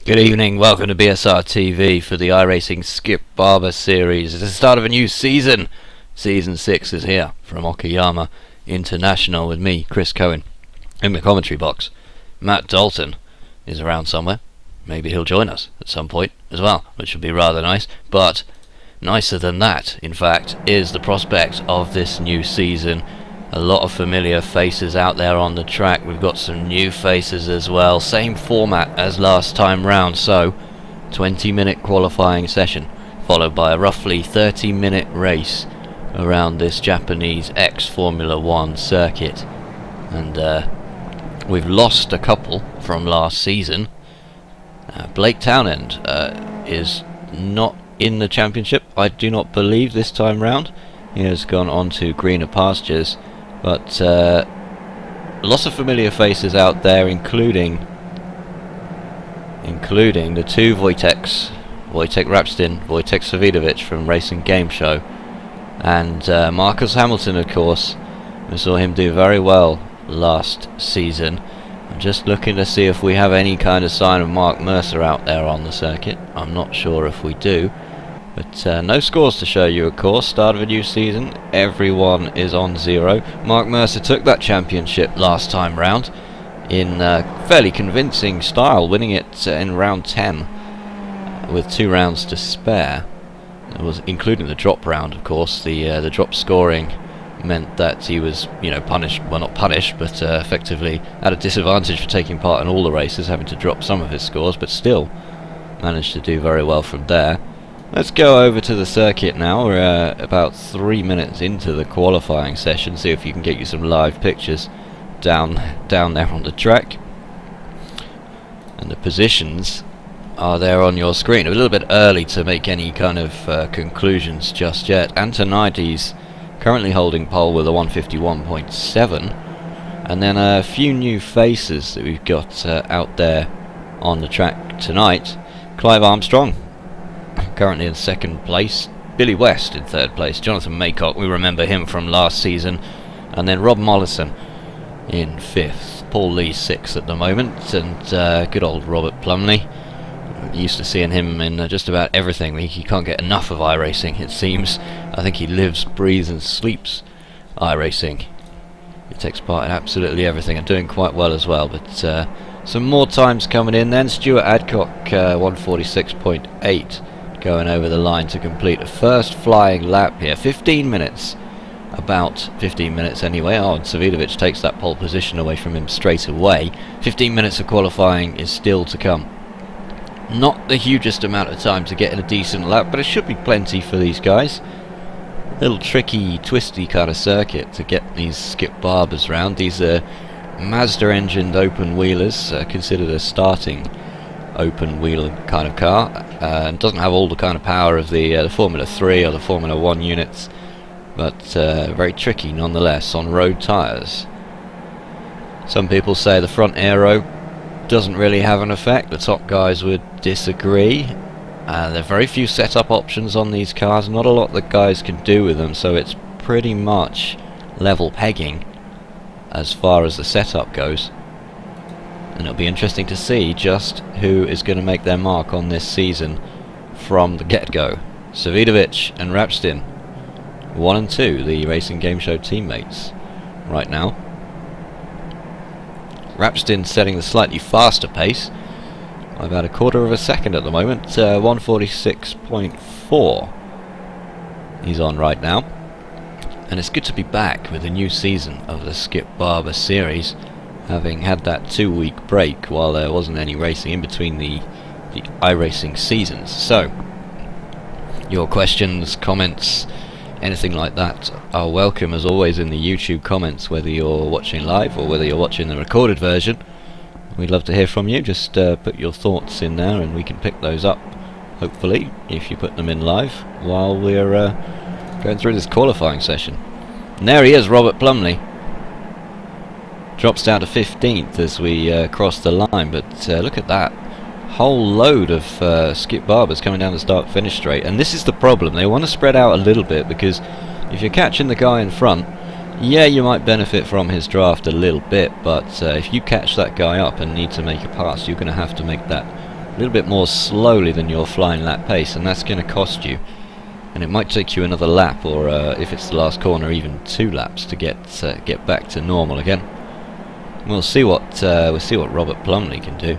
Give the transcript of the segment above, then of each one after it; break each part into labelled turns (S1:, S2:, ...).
S1: Good evening, welcome to BSR TV for the iRacing Skip Barber series. It's the start of a new season. Season 6 is here from Okayama International with me, Chris Cohen, in the commentary box. Matt Dalton is around somewhere. Maybe he'll join us at some point as well, which would be rather nice. But nicer than that, in fact, is the prospect of this new season. A lot of familiar faces out there on the track. We've got some new faces as well. Same format as last time round, so 20-minute qualifying session followed by a roughly 30-minute race around this Japanese ex-Formula 1 circuit. And we've lost a couple from last season. Blake Townend is not in the championship, I do not believe, this time round. He has gone on to greener pastures. But lots of familiar faces out there, including the two Wojtek Rapstin, Wojtek Savidovic from Racing Game Show, and Marcus Hamilton, of course. We saw him do very well last season. I'm just looking to see if we have any kind of sign of Mark Mercer out there on the circuit. I'm not sure if we do. But no scores to show you, of course. Start of a new season, everyone is on zero. Mark Mercer took that championship last time round in fairly convincing style, winning it in round 10 with 2 rounds to spare. It was including the drop round, of course. The drop scoring meant that he was, punished. Well, not punished, but effectively at a disadvantage for taking part in all the races, having to drop some of his scores, but still managed to do very well from there. Let's go over to the circuit now. We're about 3 minutes into the qualifying session. See if you can get you some live pictures down there on the track. And the positions are there on your screen. A little bit early to make any kind of conclusions just yet. Antonides currently holding pole with a 151.7. And then a few new faces that we've got out there on the track tonight. Clive Armstrong currently in second place, Billy West in third place, Jonathan Maycock, we remember him from last season, and then Rob Mollison in fifth, Paul Lee sixth at the moment, and good old Robert Plumley. Used to seeing him in just about everything. He can't get enough of iRacing, it seems. I think he lives, breathes and sleeps iRacing. He takes part in absolutely everything and doing quite well as well. But some more times coming in then. Stuart Adcock 146.8 going over the line to complete a first flying lap here. 15 minutes, about 15 minutes anyway. Oh, and Savidovic takes that pole position away from him straight away. 15 minutes of qualifying is still to come. Not the hugest amount of time to get in a decent lap, but it should be plenty for these guys. Little tricky, twisty kind of circuit to get these Skip Barbers round. These are Mazda-engined open-wheelers, considered a starting open-wheel kind of car, and doesn't have all the kind of power of the Formula 3 or the Formula 1 units, but very tricky nonetheless on road tyres. Some people say the front aero doesn't really have an effect. The top guys would disagree. There are very few setup options on these cars, not a lot that guys can do with them, so it's pretty much level pegging as far as the setup goes. And it'll be interesting to see just who is going to make their mark on this season from the get-go. Savidovic and Rapstin, 1 and 2, the Racing Game Show teammates right now. Rapstin setting the slightly faster pace by about a quarter of a second at the moment. 146.4 he's on right now. And it's good to be back with a new season of the Skip Barber series, having had that 2-week break while there wasn't any racing in between the iRacing seasons. So your questions, comments, anything like that are welcome as always in the YouTube comments, whether you're watching live or whether you're watching the recorded version. We'd love to hear from you. Just put your thoughts in there and we can pick those up, hopefully, if you put them in live while we're going through this qualifying session. And there he is, Robert Plumley. Drops down to 15th as we cross the line, but look at that. Whole load of Skip Barbers coming down the start-finish straight, and this is the problem. They want to spread out a little bit, because if you're catching the guy in front, yeah, you might benefit from his draft a little bit, but if you catch that guy up and need to make a pass, you're going to have to make that a little bit more slowly than your flying lap pace, and that's going to cost you. And it might take you another lap, or if it's the last corner, even 2 laps to get back to normal again. We'll see what Robert Plumley can do.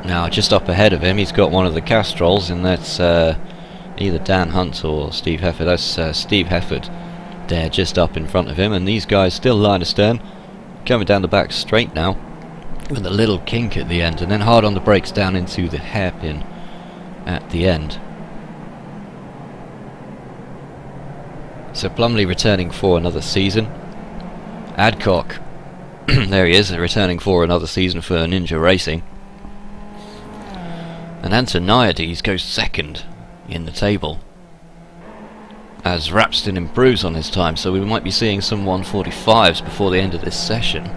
S1: Now, just up ahead of him, he's got one of the Castrolls, and that's either Dan Hunt or Steve Hefford. That's Steve Hefford there, just up in front of him, and these guys still line astern, coming down the back straight now, with a little kink at the end, and then hard on the brakes down into the hairpin at the end. So Plumley returning for another season. Adcock, there he is, returning for another season for Ninja Racing. And Antoniades goes second in the table, as Rapston improves on his time, so we might be seeing some 145s before the end of this session.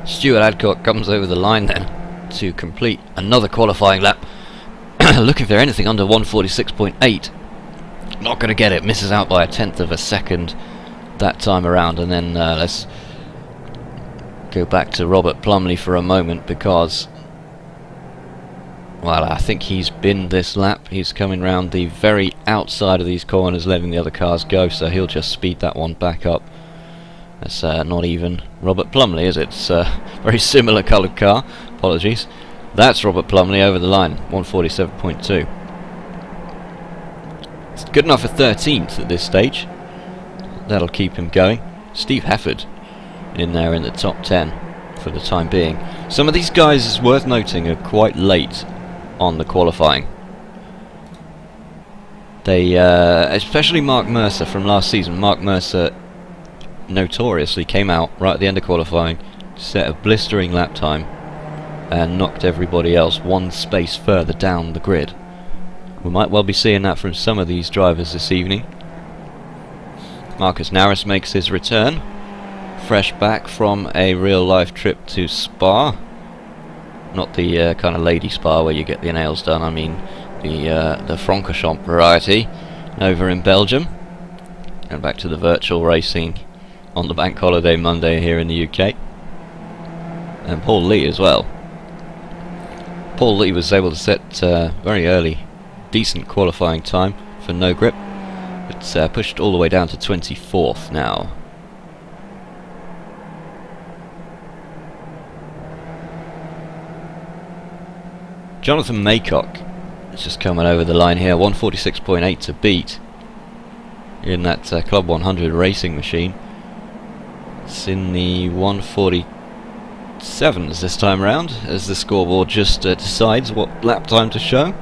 S1: Stuart Adcock comes over the line then to complete another qualifying lap, looking for anything under 146.8. Not going to get it, misses out by 1/10 of a second that time around. And then let's go back to Robert Plumley for a moment, because, well, I think he's binned this lap. He's coming round the very outside of these corners, letting the other cars go, so he'll just speed that one back up. That's not even Robert Plumley, is it? It's a very similar coloured car. Apologies. That's Robert Plumley over the line, 147.2. It's good enough for 13th at this stage. That'll keep him going. Steve Hefford in there in the top 10 for the time being. Some of these guys, is worth noting, are quite late on the qualifying. They, especially Mark Mercer from last season. Mark Mercer notoriously came out right at the end of qualifying, set a blistering lap time, and knocked everybody else one space further down the grid. We might well be seeing that from some of these drivers this evening. Marcus Narris makes his return, fresh back from a real-life trip to Spa. Not the kind of lady spa where you get your nails done, I mean the Francorchamps variety over in Belgium. And back to the virtual racing on the bank holiday Monday here in the UK. And Paul Lee as well. Paul Lee was able to set very early decent qualifying time for no grip. It's pushed all the way down to 24th now. Jonathan Maycock is just coming over the line here, 146.8 to beat in that Club 100 racing machine. It's in the 147s this time round, as the scoreboard just decides what lap time to show.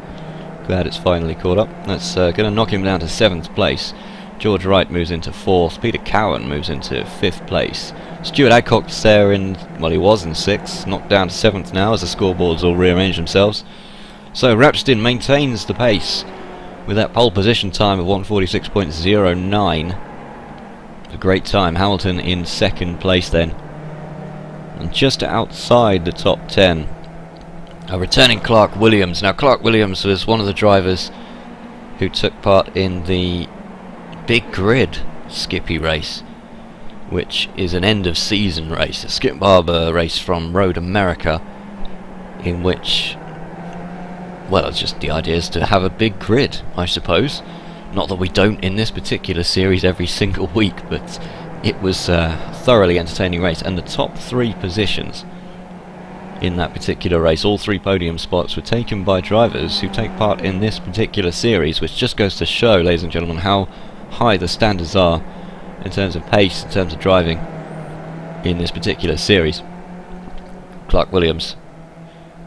S1: Glad it's finally caught up. That's going to knock him down to 7th place. George Wright moves into 4th. Peter Cowan moves into 5th place. Stuart Adcock's there in, well, he was in 6th, knocked down to 7th now as the scoreboards all rearrange themselves. So Rapston maintains the pace with that pole position time of 146.09. A great time. Hamilton in 2nd place then. And just outside the top 10, a returning Clark Williams. Now, Clark Williams was one of the drivers who took part in the Big Grid Skippy race, which is an end of season race, a Skip Barber race from Road America, in which, well, it's just the idea is to have a big grid, I suppose. Not that we don't in this particular series every single week, but it was a thoroughly entertaining race, and the top 3 positions in that particular race, all 3 podium spots, were taken by drivers who take part in this particular series, which just goes to show, ladies and gentlemen, how high the standards are in terms of pace, in terms of driving in this particular series. Clark Williams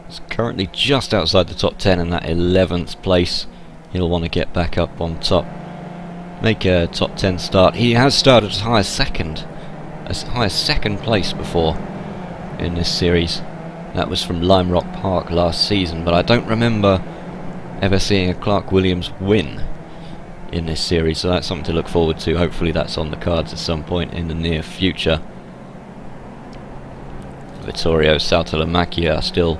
S1: is currently just outside the top 10 in that 11th place. He'll want to get back up on top, make a top 10 start. He has started as high as second place before in this series. That was from Lime Rock Park last season, but I don't remember ever seeing a Clark Williams win in this series, so that's something to look forward to. Hopefully that's on the cards at some point in the near future. Vittorio Saltalamacchia still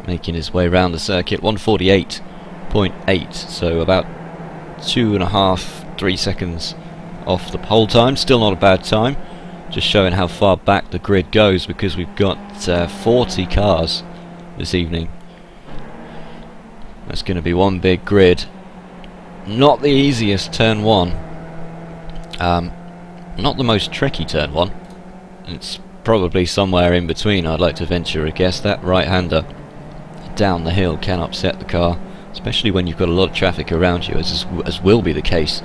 S1: making his way around the circuit, 148.8, so about 2.5-3 seconds off the pole time. Still not a bad time. Just showing how far back the grid goes, because we've got 40 cars this evening. That's going to be one big grid. Not the easiest turn one. Not the most tricky turn one. It's probably somewhere in between, I'd like to venture a guess. That right-hander down the hill can upset the car, especially when you've got a lot of traffic around you, as will be the case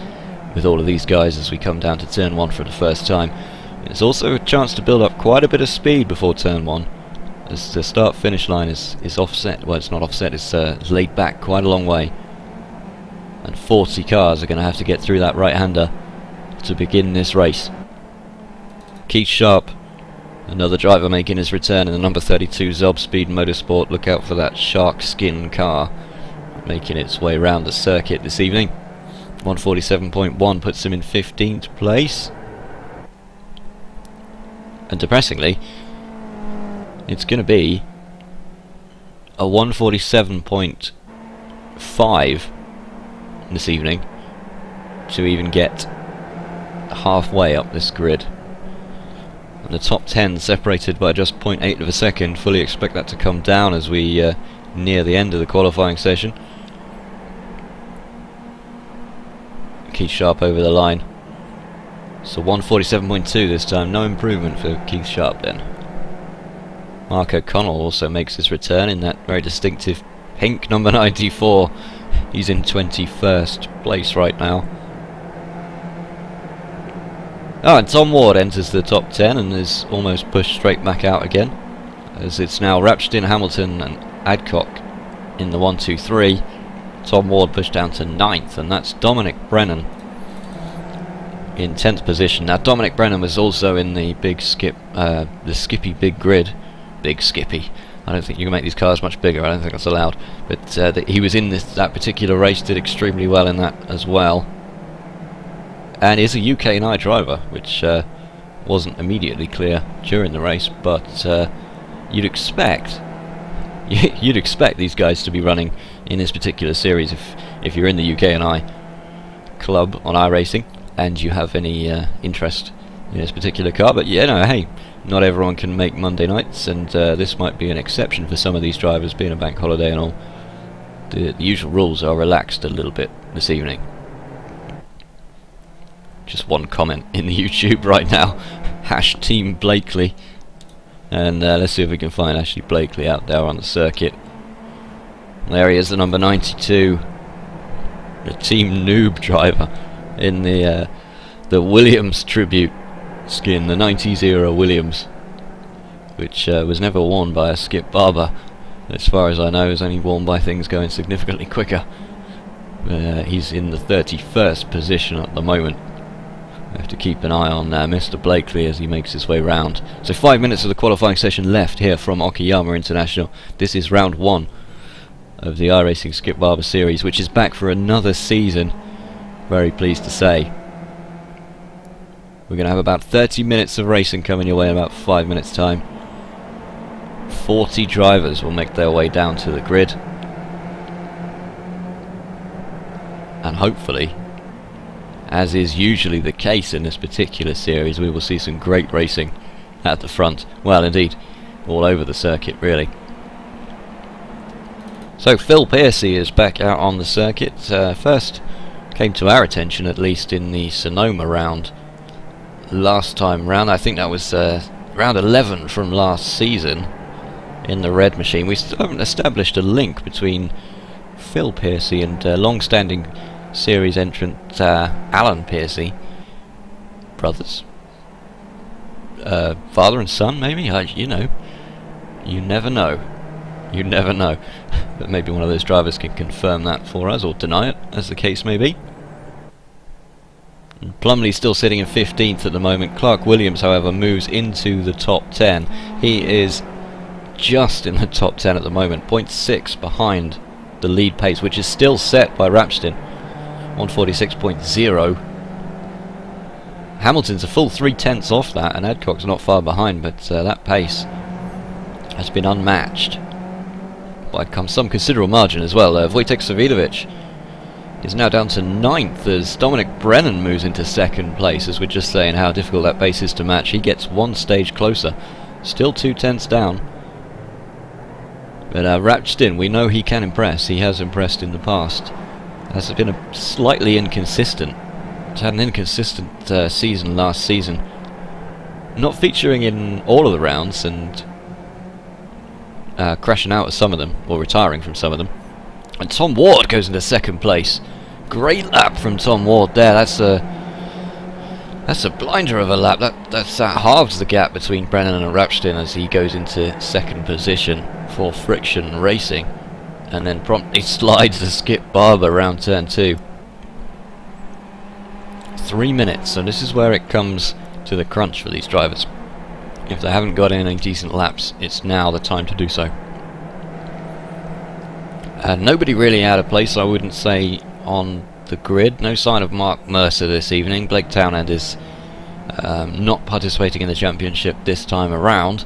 S1: with all of these guys as we come down to turn one for the first time. It's also a chance to build up quite a bit of speed before turn one, as the start-finish line is offset. Well, it's not offset, it's laid back quite a long way, and 40 cars are going to have to get through that right-hander to begin this race. Keith Sharp, another driver making his return in the number 32 Zob Speed Motorsport. Look out for that shark skin car making its way around the circuit this evening. 147.1 puts him in 15th place. And depressingly, it's going to be a 147.5 this evening to even get halfway up this grid. And the top 10 separated by just 0.8 of a second. Fully expect that to come down as we near the end of the qualifying session. Keith Sharp over the line. So 147.2 this time, no improvement for Keith Sharp then. Mark O'Connell also makes his return in that very distinctive pink number 94. He's in 21st place right now. Oh, and Tom Ward enters the top 10 and is almost pushed straight back out again, as it's now Rapstin, Hamilton and Adcock in the 1-2-3. Tom Ward pushed down to 9th, and that's Dominic Brennan in 10th position. Now Dominic Brennan was also in the big skip, the Skippy big grid. Big Skippy. I don't think you can make these cars much bigger, I don't think that's allowed. But he was in that particular race, did extremely well in that as well. And is a UK&I driver, which wasn't immediately clear during the race, but you'd expect these guys to be running in this particular series if you're in the UK&I club on iRacing and you have any interest in this particular car. But yeah, no, hey, not everyone can make Monday nights, and this might be an exception for some of these drivers, being a bank holiday and all. The usual rules are relaxed a little bit this evening. Just one comment in the YouTube right now. #Team Blakely. And let's see if we can find Ashley Blakely out there on the circuit. There he is, the number 92. The Team Noob driver in the Williams tribute skin, the 90s era Williams, which was never worn by a Skip Barber. As far as I know, is only worn by things going significantly quicker. He's in the 31st position at the moment. We have to keep an eye on Mr. Blakely as he makes his way round. So 5 minutes of the qualifying session left here from Okayama International. This is round 1 of the iRacing Skip Barber series, which is back for another season. Very pleased to say. We're going to have about 30 minutes of racing coming your way in about 5 minutes time. 40 drivers will make their way down to the grid. And hopefully, as is usually the case in this particular series, we will see some great racing at the front. Well, indeed, all over the circuit, really. So Phil Pearcey is back out on the circuit. First came to our attention, at least, in the Sonoma round last time round. I think that was round 11 from last season in the red machine. We still haven't established a link between Phil Pearcey and long-standing series entrant Alan Pearcey, brothers, father and son, maybe. You know, you never know. You never know. But maybe one of those drivers can confirm that for us, or deny it, as the case may be. And Plumley's still sitting in 15th at the moment. Clark Williams, however, moves into the top 10. He is just in the top 10 at the moment, 0.6 behind the lead pace, which is still set by Rapstin, 146.0. Hamilton's a full 3/10 off that, and Adcock's not far behind, but that pace has been unmatched by some considerable margin as well. Wojtek Savidovic is now down to 9th as Dominic Brennan moves into 2nd place. As we're just saying how difficult that pace is to match, he gets one stage closer, still 2/10 down. But Rapstin, we know he can impress. He has impressed in the past. Has been a slightly inconsistent. He's had an inconsistent season last season, not featuring in all of the rounds and crashing out of some of them, or retiring from some of them. And Tom Ward goes into 2nd place. Great lap from Tom Ward there. That's a blinder of a lap. That halves the gap between Brennan and Rapstin as he goes into 2nd position for Friction Racing, and then promptly slides to Skip Barber around turn 2. 3 minutes, and this is where it comes to the crunch for these drivers. If they haven't got any decent laps, it's now the time to do so. Nobody really out of place, I wouldn't say, on the grid. No sign of Mark Mercer this evening. Blake Townend is not participating in the championship this time around.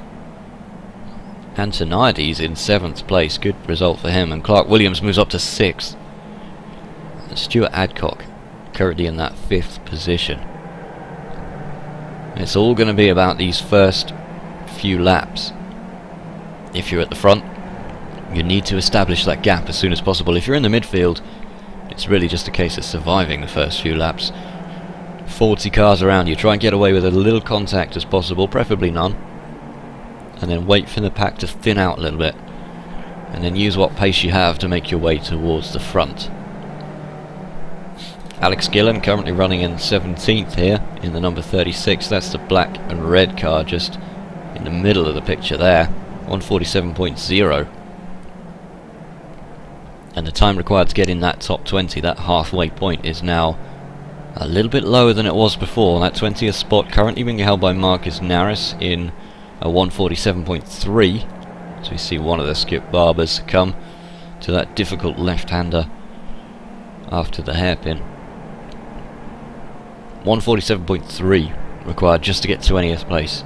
S1: Antoniades in 7th place, good result for him, and Clark Williams moves up to 6th. And Stuart Adcock currently in that 5th position. It's all going to be about these first few laps. If you're at the front, you need to establish that gap as soon as possible. If you're in the midfield, it's really just a case of surviving the first few laps. 40 cars around you, try and get away with as little contact as possible, preferably none, and then wait for the pack to thin out a little bit, and then use what pace you have to make your way towards the front. Alex Gillen currently running in 17th here in the number 36. That's the black and red car just in the middle of the picture there. 147.0. And the time required to get in that top 20, that halfway point, is now a little bit lower than it was before. That 20th spot currently being held by Marcus Naris in a 147.3. So we see one of the Skip Barbers succumb to that difficult left-hander after the hairpin. 147.3 required just to get 20th place.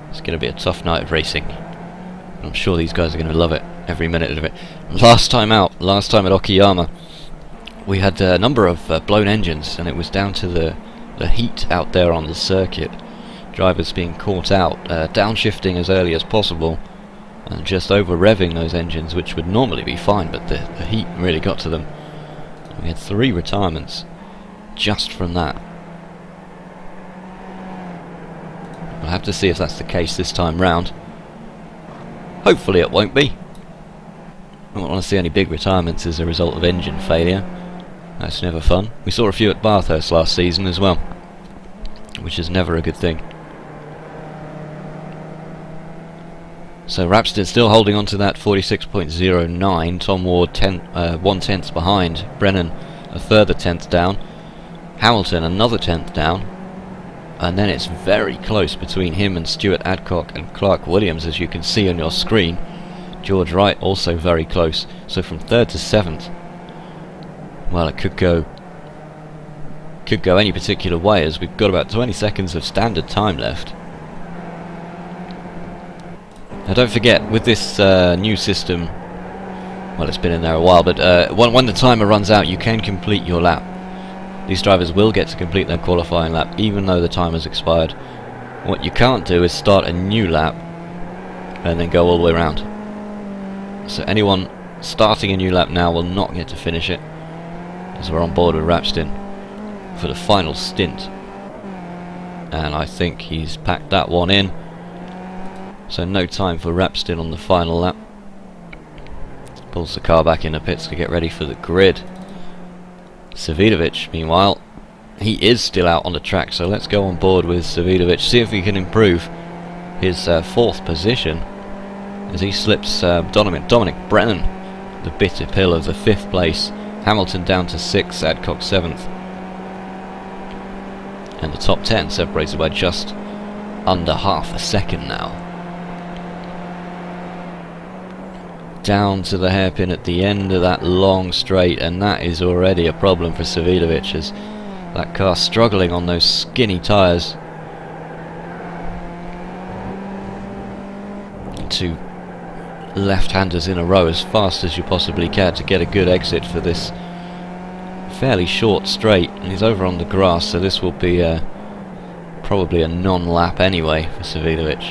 S1: It's going to be a tough night of racing. I'm sure these guys are going to love it, every minute of it. Last time at Okayama, we had a number of blown engines, and it was down to the heat out there on the circuit. Drivers being caught out, downshifting as early as possible, and just over-revving those engines, which would normally be fine, but the heat really got to them. We had 3 retirements just from that. We'll have to see if that's the case this time round. Hopefully it won't be. I don't want to see any big retirements as a result of engine failure. That's never fun. We saw a few at Bathurst last season as well, which is never a good thing. So Rapstin still holding on to that 46.09. Tom Ward 1/10 behind. Brennan a further 10th down. Hamilton another 10th down. And then it's very close between him and Stuart Adcock and Clark Williams, as you can see on your screen. George Wright also very close. So from 3rd to 7th, well, it could go any particular way, as we've got about 20 seconds of standard time left. Now don't forget, with this new system, well, it's been in there a while, but when the timer runs out, you can complete your lap. These drivers will get to complete their qualifying lap, even though the timer's expired. What you can't do is start a new lap and then go all the way around. So anyone starting a new lap now will not get to finish it, as we're on board with Rapstin for the final stint. And I think he's packed that one in. So no time for Rapstin on the final lap. Pulls the car back in the pits to get ready for the grid. Savidovic, meanwhile, he is still out on the track, so let's go on board with Savidovic, see if he can improve his 4th position as he slips Dominic Brennan the bitter pill of the 5th place. Hamilton down to 6th, Adcock 7th, and the top 10 separated by just under half a second now. Down to the hairpin at the end of that long straight, and that is already a problem for Savidovic, as that car struggling on those skinny tyres. 2 left-handers in a row as fast as you possibly can to get a good exit for this fairly short straight, and he's over on the grass, so this will be probably a non-lap anyway for Savidovic.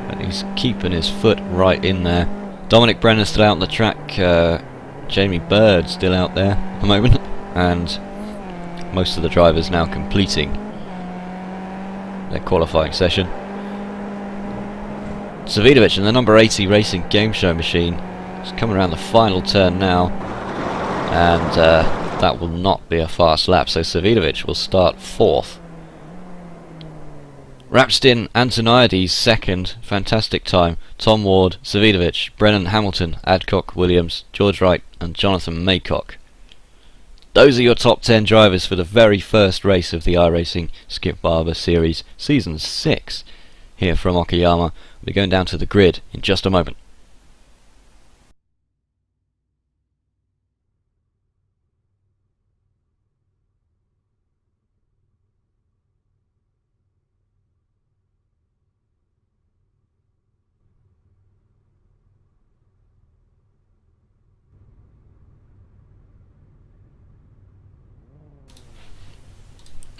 S1: But he's keeping his foot right in there. Dominic Brenner's still out on the track. Jamie Bird still out there at the moment, and most of the drivers now completing their qualifying session. Savidovic in the number 80 Racing Game Show machine is coming around the final turn now, and that will not be a fast lap, so Savidovic will start 4th. Rapstin, Antoniades second, fantastic time. Tom Ward, Savidovic, Brennan Hamilton, Adcock, Williams, George Wright and Jonathan Maycock. Those are your top 10 drivers for the very first race of the iRacing Skip Barber Series Season 6 here from Okayama. We're going down to the grid in just a moment.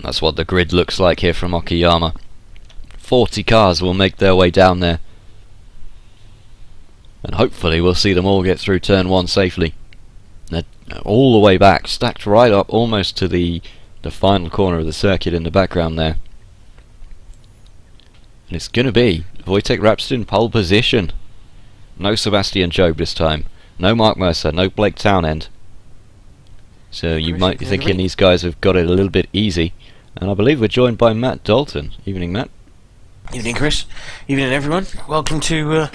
S1: That's what the grid looks like here from Okayama. 40 cars will make their way down there, and hopefully we'll see them all get through turn 1 safely. They're all the way back, stacked right up almost to the final corner of the circuit in the background there. And it's going to be Wojtek Rapstin pole position. No Sebastian Job this time. No Mark Mercer, no Blake Townend. So you might be thinking these guys have got it a little bit easy. And I believe we're joined by Matt Dalton. Evening, Matt.
S2: Evening, Chris. Evening, everyone. Welcome to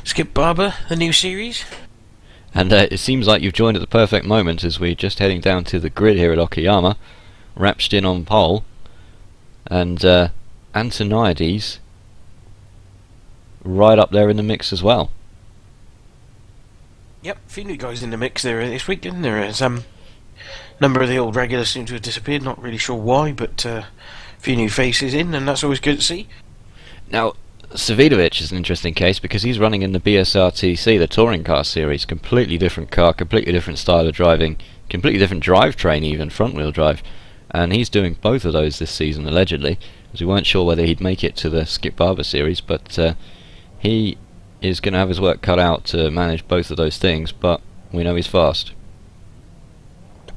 S2: Skip Barber, the new series.
S1: And it seems like you've joined at the perfect moment as we're just heading down to the grid here at Okayama. Rapstin on pole. And Antoniades right up there in the mix as well.
S2: Yep, a few new guys in the mix there this week, isn't there? As number of the old regulars seem to have disappeared, not really sure why, but a few new faces in, and that's always good to see.
S1: Now, Savidovic is an interesting case because he's running in the BSRTC, the touring car series. Completely different car, completely different style of driving, completely different drivetrain even, front wheel drive. And he's doing both of those this season, allegedly, as we weren't sure whether he'd make it to the Skip Barber series, but he is going to have his work cut out to manage both of those things, but we know he's fast.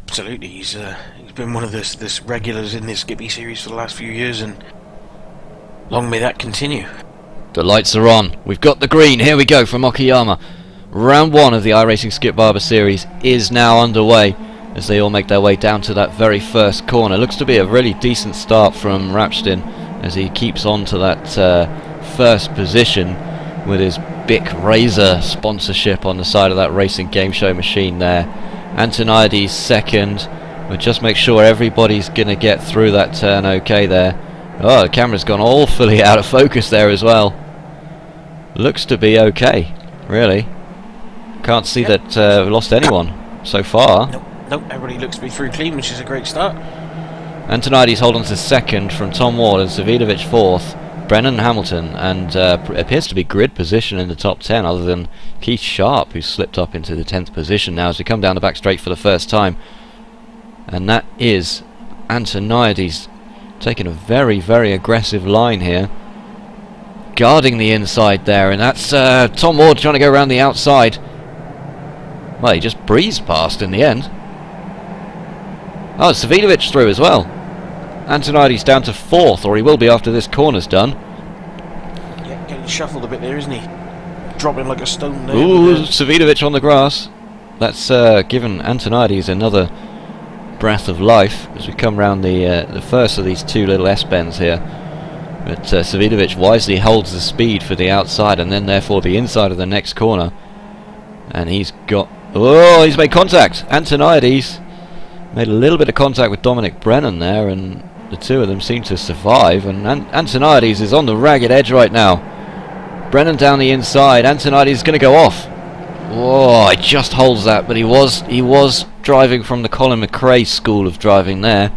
S2: Absolutely, he's been one of the regulars in this Skippy series for the last few years, and long may that continue.
S1: The lights are on. We've got the green. Here we go from Okayama. Round 1 of the iRacing Skip Barber series is now underway as they all make their way down to that very first corner. Looks to be a really decent start from Rapstin as he keeps on to that first position with his Bic Razor sponsorship on the side of that Racing Game Show machine there. Antoniades second. We'll just make sure everybody's going to get through that turn okay there. Oh, the camera's gone awfully out of focus there as well. Looks to be okay, really. Can't see that we've lost anyone so far.
S2: Nope, everybody looks to be through clean, which is a great start.
S1: Antoniades hold on to second from Tom Ward and Savidovic 4th. Brennan Hamilton and appears to be grid position in the top 10 other than Keith Sharp, who's slipped up into the 10th position now as we come down the back straight for the first time. And that is Antoniades taking a very, very aggressive line here, guarding the inside there, and that's Tom Ward trying to go around the outside. Well, he just breezed past in the end. Oh, Savidovic through as well. Antoniades down to 4th, or he will be after this corner's done.
S2: Yeah, getting shuffled a bit there, isn't he? Dropping like a stone there.
S1: Ooh, Savidovic on the grass. That's given Antoniades another breath of life as we come round the first of these two little S-bends here. But Savidovic wisely holds the speed for the outside and then therefore the inside of the next corner. And he's got... Oh, he's made contact! Antoniades made a little bit of contact with Dominic Brennan there, and the two of them seem to survive, and Antoniades is on the ragged edge right now. Brennan down the inside. Antoniades is going to go off. Whoa, he just holds that, but he was driving from the Colin McRae school of driving there.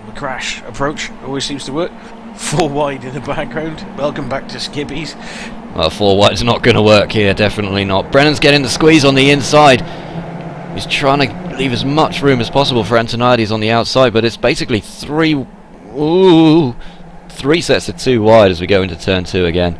S2: The crash approach always seems to work. 4 wide in the background. Welcome back to Skippies.
S1: Well, 4 wide's not going to work here, definitely not. Brennan's getting the squeeze on the inside. He's trying to leave as much room as possible for Antoniades on the outside, but it's basically three sets of 2 wide as we go into turn 2 again.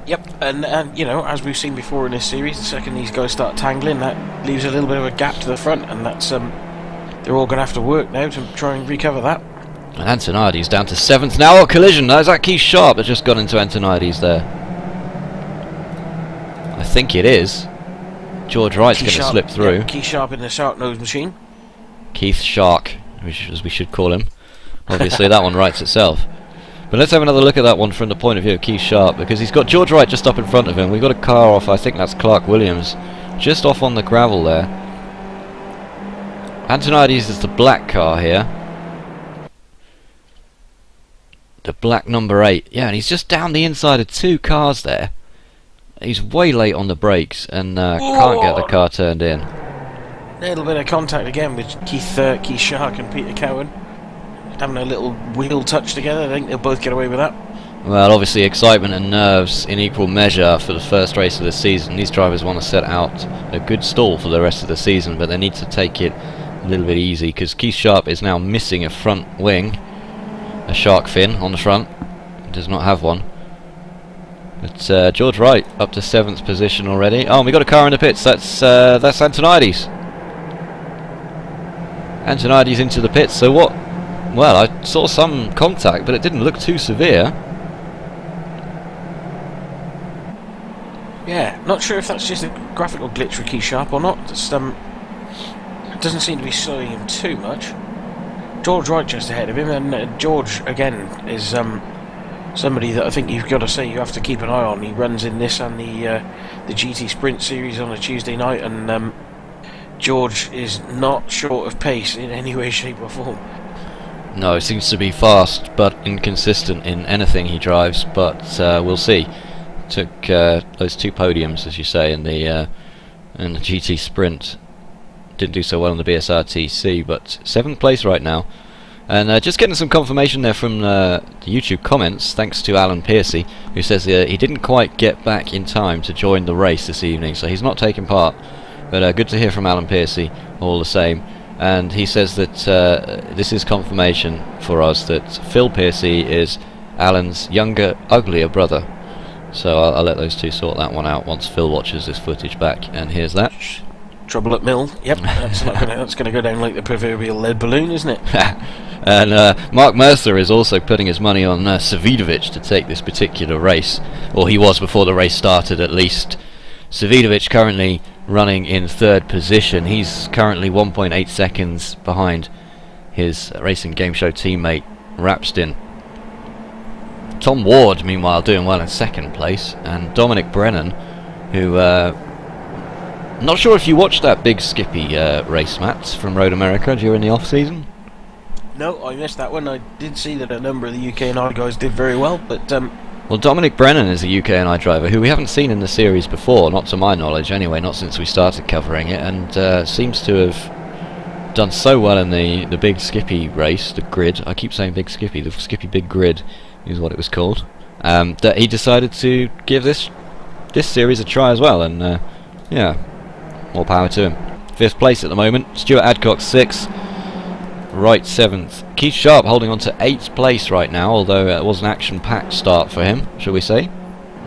S2: Yep, and you know, as we've seen before in this series, the second these guys start tangling, that leaves a little bit of a gap to the front, and that's they're all going to have to work now to try and recover that.
S1: And Antoniades down to 7th now. Oh, collision! Is that Keith Sharp that just got into Antoniades there? I think it is. George Wright's going to slip through.
S2: Yep, Keith Sharp in the Shark Nose machine.
S1: Keith Shark, as we should call him. Obviously, that one writes itself. But let's have another look at that one from the point of view of Keith Sharp, because he's got George Wright just up in front of him. We've got a car off, I think that's Clark Williams, just off on the gravel there. Antoniades is the black car here. The black number 8. Yeah, and he's just down the inside of 2 cars there. He's way late on the brakes and can't get the car turned in.
S2: A little bit of contact again with Keith Shark and Peter Cowan. Having a little wheel touch together. I think they'll both get away with that.
S1: Well, obviously excitement and nerves in equal measure for the first race of the season. These drivers want to set out a good stall for the rest of the season, but they need to take it a little bit easy, because Keith Sharp is now missing a front wing, a shark fin on the front. He does not have one. But George Wright up to 7th position already. Oh, and we got a car in the pits. That's Antoniades. Antoniades into the pits. So what? Well, I saw some contact, but it didn't look too severe.
S2: Yeah, not sure if that's just a graphical glitch for Keith Sharp or not. Just, it doesn't seem to be slowing him too much. George Wright just ahead of him, and George again is somebody that I think you've got to say you have to keep an eye on. He runs in this and the GT Sprint series on a Tuesday night, and George is not short of pace in any way, shape or form.
S1: No, he seems to be fast but inconsistent in anything he drives, but we'll see. Took those 2 podiums, as you say, in the GT Sprint. Didn't do so well in the BSRTC, but 7th place right now. And just getting some confirmation there from the YouTube comments, thanks to Alan Piercy, who says he didn't quite get back in time to join the race this evening, so he's not taking part. But good to hear from Alan Piercy all the same. And he says that this is confirmation for us that Phil Piercy is Alan's younger, uglier brother. So I'll let those 2 sort that one out once Phil watches this footage back. And here's that.
S2: Trouble at Mill. Yep, that's going to go down like the proverbial lead balloon, isn't it?
S1: And Mark Mercer is also putting his money on Savidovic to take this particular race, or he was before the race started at least. Savidovic currently running in 3rd position. He's currently 1.8 seconds behind his Racing Game Show teammate Rapstin. Tom Ward, meanwhile, doing well in 2nd place, and Dominic Brennan, who not sure if you watched that big Skippy race, Matt, from Road America during the off-season.
S2: No, I missed that one. I did see that a number of the UK and I guys did very well, but
S1: well, Dominic Brennan is a UK and I driver who we haven't seen in the series before, not to my knowledge anyway, not since we started covering it, and seems to have done so well in the big Skippy race, the grid. I keep saying big Skippy, the Skippy Big Grid is what it was called. That he decided to give this series a try as well, and yeah, more power to him. 5th place at the moment. Stuart Adcock 6th. Wright 7th. Keith Sharp holding on to 8th place right now, although it was an action-packed start for him, shall we say.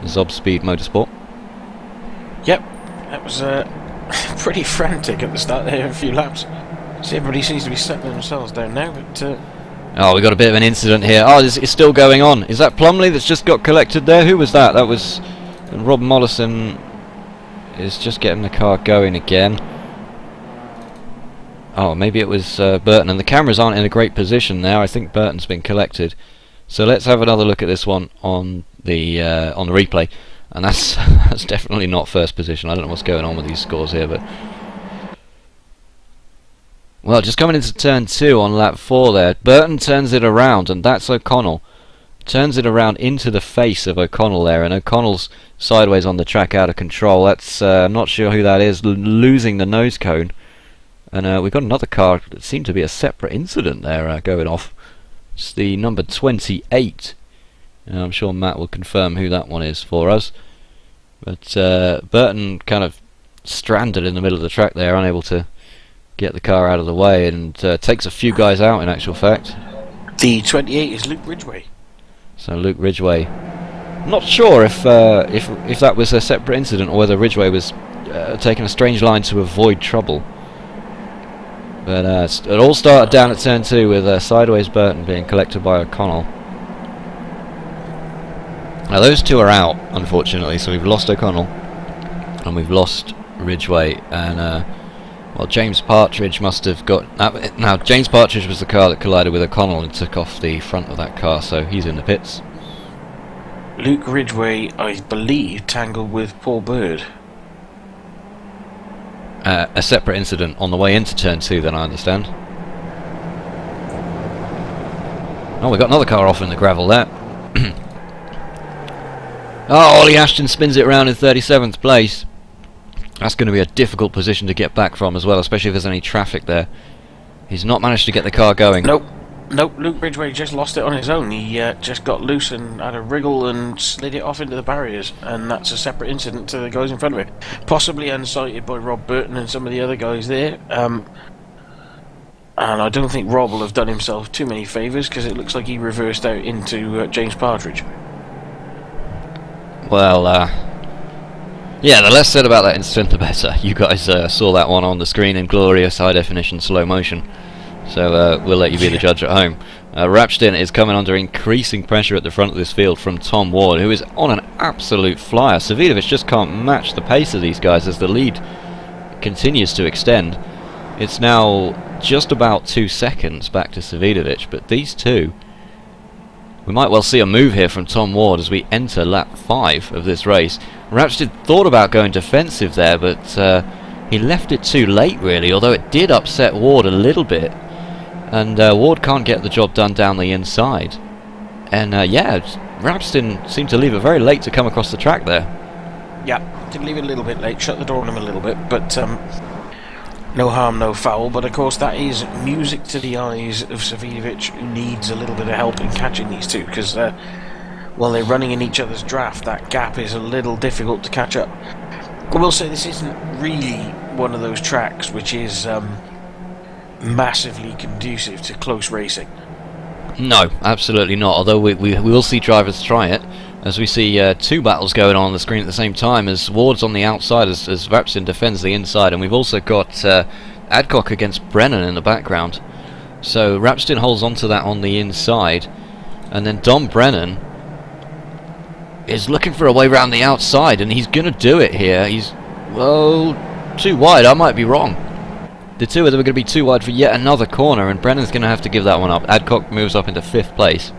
S1: Zob Speed Motorsport.
S2: Yep, that was pretty frantic at the start there, a few laps. See, everybody seems to be settling themselves down now, but
S1: oh, we got a bit of an incident here. Oh, it's still going on. Is that Plumley that's just got collected there? Who was that? That was Rob Mollison is just getting the car going again. Oh, maybe it was Burton, and the cameras aren't in a great position now. I think Burton's been collected. So let's have another look at this one on the replay, and that's that's definitely not 1st position. I don't know what's going on with these scores here, but well, just coming into turn 2 on lap 4 there, Burton turns it around, and that's O'Connell. Turns it around into the face of O'Connell there, and O'Connell's sideways on the track, out of control. That's not sure who that is, losing the nose cone. And we've got another car that seemed to be a separate incident there going off. It's the number 28. I'm sure Matt will confirm who that one is for us. But Burton kind of stranded in the middle of the track there, unable to get the car out of the way, and takes a few guys out in actual fact.
S2: The 28 is Luke Ridgway.
S1: So Luke Ridgway, not sure if that was a separate incident or whether Ridgway was taking a strange line to avoid trouble. But it all started down at turn 2 with Sideways Burton being collected by O'Connell. Now those two are out, unfortunately, so we've lost O'Connell and we've lost Ridgway, and well, James Partridge must have got... Now, James Partridge was the car that collided with O'Connell and took off the front of that car, so he's in the pits.
S2: Luke Ridgway, I believe, tangled with Paul Bird.
S1: A separate incident on the way into turn 2, then, I understand. Oh, we got another car off in the gravel there. Oh, Ollie Ashton spins it around in 37th place. That's going to be a difficult position to get back from as well, especially if there's any traffic there. He's not managed to get the car going.
S2: Nope, Luke Ridgway just lost it on his own. He just got loose and had a wriggle and slid it off into the barriers, and that's a separate incident to the guys in front of him. Possibly unsighted by Rob Burton and some of the other guys there. And I don't think Rob will have done himself too many favours, because it looks like he reversed out into James Partridge.
S1: Well, yeah, the less said about that incident, the better. You guys saw that one on the screen in glorious high-definition slow motion, so we'll let you be the judge at home. Rapstin is coming under increasing pressure at the front of this field from Tom Ward, who is on an absolute flyer. Savidovic just can't match the pace of these guys as the lead continues to extend. It's now just about 2 seconds back to Savidovic, but these two... We might well see a move here from Tom Ward as we enter lap 5 of this race. Rapstin thought about going defensive there, but he left it too late really, although it did upset Ward a little bit. And Ward can't get the job done down the inside. And yeah, Rapstin seemed to leave it very late to come across the track there.
S2: Yeah, did leave it a little bit late, shut the door on him a little bit, but no harm, no foul. But of course that is music to the eyes of Savidovic, who needs a little bit of help in catching these two, because while they're running in each other's draft, that gap is a little difficult to catch up. I will say this isn't really one of those tracks which is massively conducive to close racing.
S1: No, absolutely not, although we will see drivers try it, as we see two battles going on the screen at the same time, as Ward's on the outside as Rapstin defends the inside, and we've also got Adcock against Brennan in the background. So Rapstin holds onto that on the inside, and then Dom Brennan is looking for a way around the outside, and he's going to do it here. He's, well, too wide, I might be wrong. The two of them are going to be too wide for yet another corner, and Brennan's going to have to give that one up. Adcock moves up into 5th place.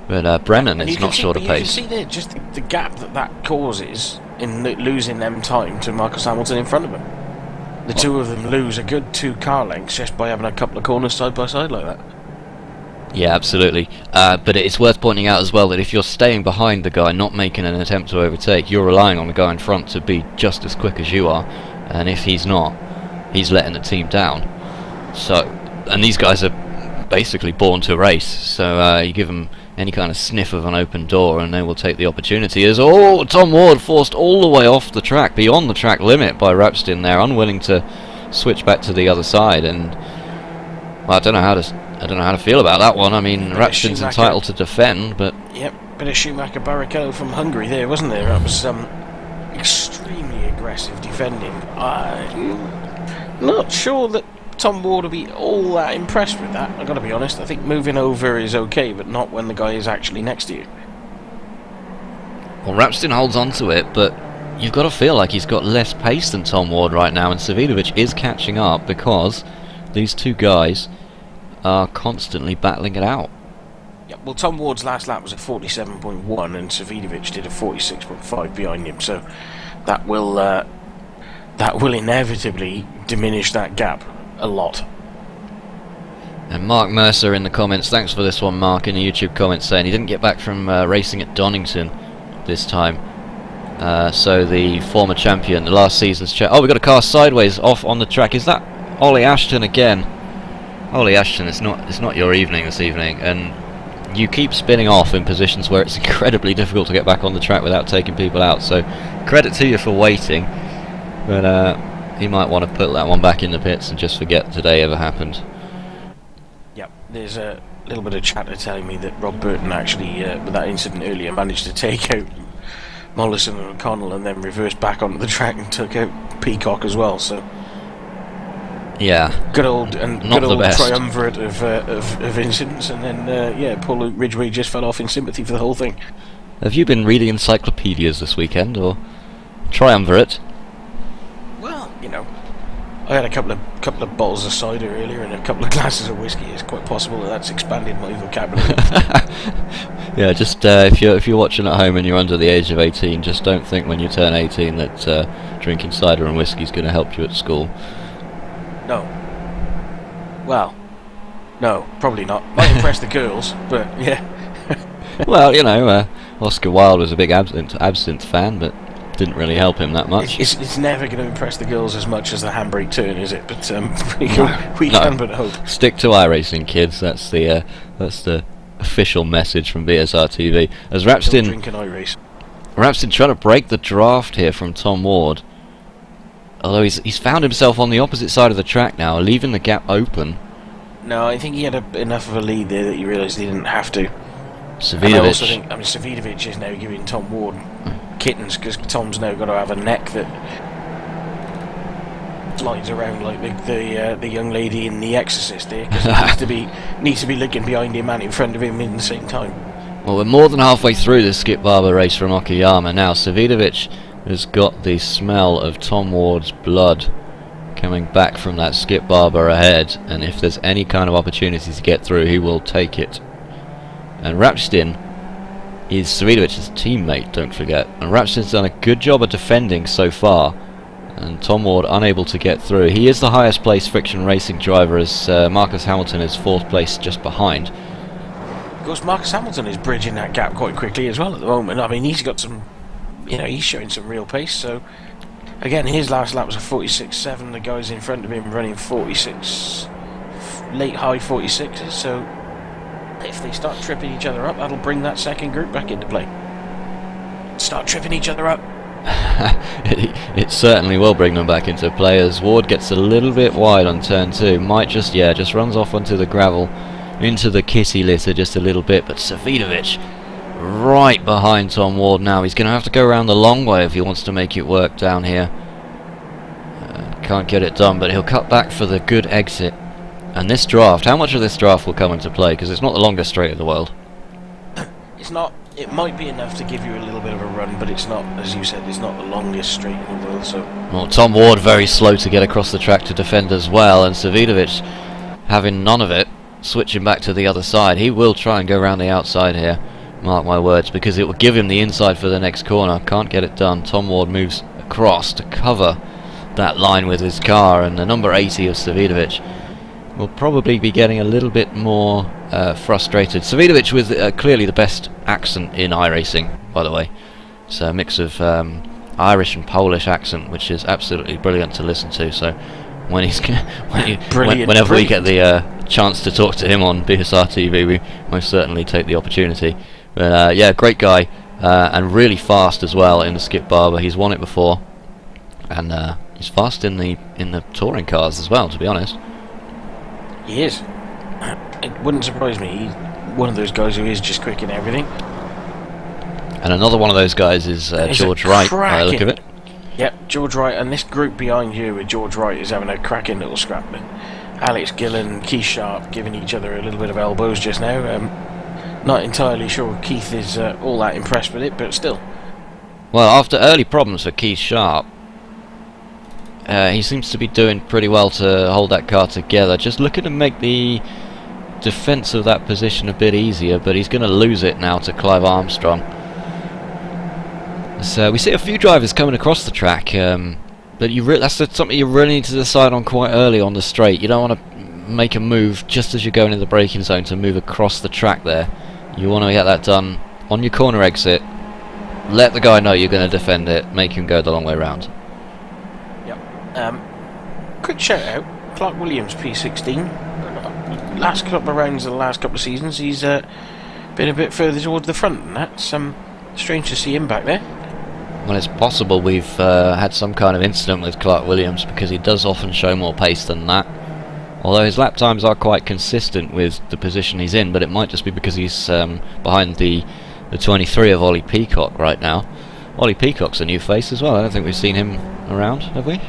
S1: But Brennan is not short of pace.
S2: You can see there just the gap that causes in losing them time to Marcus Hamilton in front of him. The two of them lose a good 2 car lengths just by having a couple of corners side by side like that.
S1: Yeah, absolutely. But it's worth pointing out as well that if you're staying behind the guy, not making an attempt to overtake, you're relying on the guy in front to be just as quick as you are. And if he's not, he's letting the team down. So, and these guys are basically born to race. So you give them any kind of sniff of an open door and they will take the opportunity. As Tom Ward forced all the way off the track, beyond the track limit by Rapstin there, unwilling to switch back to the other side. And well, I don't know how to feel about that one. I mean, Rapstin's entitled to defend, but
S2: yep, bit of Schumacher Barrichello from Hungary there, wasn't there? That was extremely aggressive defending. I'm not sure that Tom Ward will be all that impressed with that, I've got to be honest. I think moving over is okay, but not when the guy is actually next to you.
S1: Well, Rapstin holds on to it, but you've got to feel like he's got less pace than Tom Ward right now, and Savidovic is catching up because these two guys are constantly battling it out.
S2: Yeah, well, Tom Ward's last lap was at 47.1 and Savidovic did a 46.5 behind him, so that will inevitably diminish that gap a lot.
S1: And Mark Mercer in the comments, thanks for this one, Mark, in the YouTube comments, saying he didn't get back from racing at Donington this time. So the former champion, the last season's oh, we've got a car sideways off on the track. Is that Ollie Ashton again? Ollie Ashton, it's not your evening this evening, and you keep spinning off in positions where it's incredibly difficult to get back on the track without taking people out. So credit to you for waiting. But he might want to put that one back in the pits and just forget today ever happened.
S2: Yep, there's a little bit of chatter telling me that Rob Burton actually, with that incident earlier, managed to take out Mollison and O'Connell and then reversed back onto the track and took out Peacock as well. So
S1: yeah,
S2: good old triumvirate of incidents, and then Paul Ridgway just fell off in sympathy for the whole thing.
S1: Have you been reading encyclopedias this weekend, or triumvirate?
S2: Well, I had a couple of bottles of cider earlier and a couple of glasses of whiskey. It's quite possible that's expanded my vocabulary.
S1: Yeah, just if you're watching at home and you're under the age of 18, just don't think when you turn 18 that drinking cider and whiskey is going to help you at school.
S2: No. Well, no, probably not. Might impress the girls, but yeah.
S1: Well, Oscar Wilde was a big absinthe fan, but didn't really help him that much.
S2: It's never going to impress the girls as much as the handbrake turn, is it? But we can but hope.
S1: Stick to iRacing, kids. That's the official message from BSR TV. As Rapstin
S2: drink and iRace.
S1: Rapstin trying to break the draft here from Tom Ward. Although he's found himself on the opposite side of the track now, leaving the gap open.
S2: No, I think he had enough of a lead there that he realised he didn't have to.
S1: Savidovic.
S2: I also think, Savidovic is now giving Tom Ward kittens, because Tom's now got to have a neck that slides around like the young lady in The Exorcist there, because he needs to be looking behind him and in front of him in the same time.
S1: Well, we're more than halfway through this Skip Barber race from Okayama now. Savidovic has got the smell of Tom Ward's blood coming back from that Skip Barber ahead, and if there's any kind of opportunity to get through, he will take it. And Rapstin is Savidovic's teammate, don't forget, and Rapstin's done a good job of defending so far, and Tom Ward unable to get through. He is the highest placed friction racing driver, as Marcus Hamilton is 4th place just behind.
S2: Of course, Marcus Hamilton is bridging that gap quite quickly as well at the moment. I mean, he's got some, he's showing some real pace. So again, his last lap was a 46.7. The guys in front of him running 46, late high 46s. So if they start tripping each other up, that'll bring that second group back into play. Start tripping each other up.
S1: It certainly will bring them back into play, as Ward gets a little bit wide on turn 2. Might just runs off onto the gravel, into the kitty litter just a little bit. But Savidovic right behind Tom Ward now. He's going to have to go around the long way if he wants to make it work down here. Can't get it done, but he'll cut back for the good exit. And this draft, how much of this draft will come into play? Because it's not the longest straight in the world.
S2: It's not. It might be enough to give you a little bit of a run, but it's not, as you said, it's not the longest straight in the world. So,
S1: well, Tom Ward very slow to get across the track to defend as well, and Savidovic having none of it, switching back to the other side. He will try and go around the outside here, mark my words, because it will give him the inside for the next corner. Can't get it done. Tom Ward moves across to cover that line with his car, and the number 80 of Savidovic will probably be getting a little bit more frustrated. Savidovic with clearly the best accent in iRacing, by the way. It's a mix of Irish and Polish accent, which is absolutely brilliant to listen to. So when he's whenever we get the chance to talk to him on BSR TV, we most certainly take the opportunity. But yeah, great guy, and really fast as well in the Skip Barber. He's won it before, and he's fast in the touring cars as well, to be honest.
S2: He is. It wouldn't surprise me. He's one of those guys who is just quick in everything.
S1: And another one of those guys is George Wright, by the look of it.
S2: Yep, George Wright, and this group behind you with George Wright is having a cracking little scrap. Alex Gillen, Keith Sharp giving each other a little bit of elbows just now. Not entirely sure Keith is all that impressed with it, but still.
S1: Well, after early problems for Keith Sharp, he seems to be doing pretty well to hold that car together. Just looking to make the defence of that position a bit easier, but he's going to lose it now to Clive Armstrong. So we see a few drivers coming across the track, but that's something you really need to decide on quite early on the straight. You don't want to make a move just as you're going in the braking zone to move across the track there. You want to get that done on your corner exit. Let the guy know you're going to defend it, make him go the long way round.
S2: Quick shout out, Clark Williams P16. Last couple of rounds of the last couple of seasons, he's been a bit further towards the front, and that's strange to see him back there.
S1: Well, it's possible we've had some kind of incident with Clark Williams, because he does often show more pace than that. Although his lap times are quite consistent with the position he's in, but it might just be because he's behind the 23 of Ollie Peacock right now. Ollie Peacock's a new face as well. I don't think we've seen him around, have we?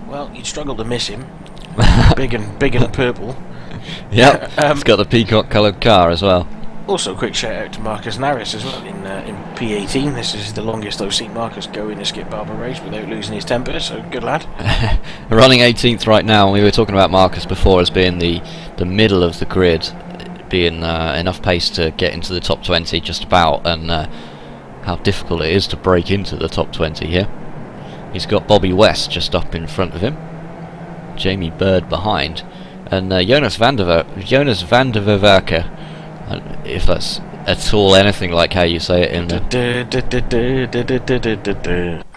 S2: Well, you'd struggle to miss him. big and purple.
S1: Yep, he's got the peacock coloured car as well.
S2: Also, quick shout out to Marcus Narris as well in P18. This is the longest I've seen Marcus go in a Skip Barber race without losing his temper, so good lad.
S1: Running 18th right now, and we were talking about Marcus before as being the middle of the grid, being enough pace to get into the top 20 just about, and how difficult it is to break into the top 20 here. He's got Bobby West just up in front of him, Jamie Bird behind, and Jonas van der Werke, if that's at all anything like how you say it in the...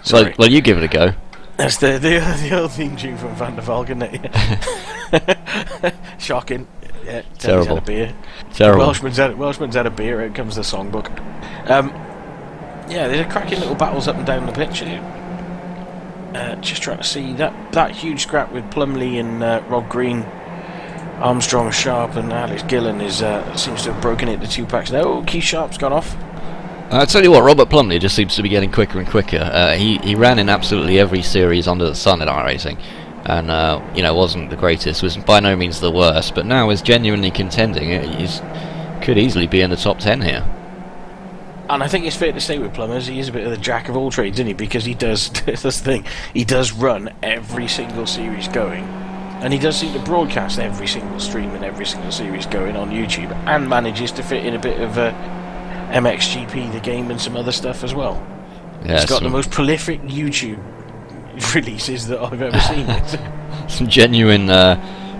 S2: Sorry.
S1: Well, you give it a go.
S2: That's the old theme tune from Van der Valk, isn't it? Shocking. Yeah,
S1: terrible.
S2: Had a beer.
S1: Terrible.
S2: Welshman's had a beer. Out comes the songbook. Yeah, there's a cracking little battles up and down the pitch. Just trying to see that huge scrap with Plumley and Rob Green, Armstrong, Sharp, and Alex Gillen seems to have broken into 2 packs. No, Keith Sharp's gone off.
S1: I'll tell you what, Robert Plumley just seems to be getting quicker and quicker. He ran in absolutely every series under the sun at iRacing, and wasn't the greatest, was by no means the worst, but now is genuinely contending. He could easily be in the top 10 here.
S2: And I think it's fair to say with Plumbers, he is a bit of the jack of all trades, isn't he? Because he does, that's the thing, he does run every single series going. And he does seem to broadcast every single stream and every single series going on YouTube, and manages to fit in a bit of MXGP, the game, and some other stuff as well.
S1: Yeah,
S2: he's got the most prolific YouTube releases that I've ever seen.
S1: Some genuine,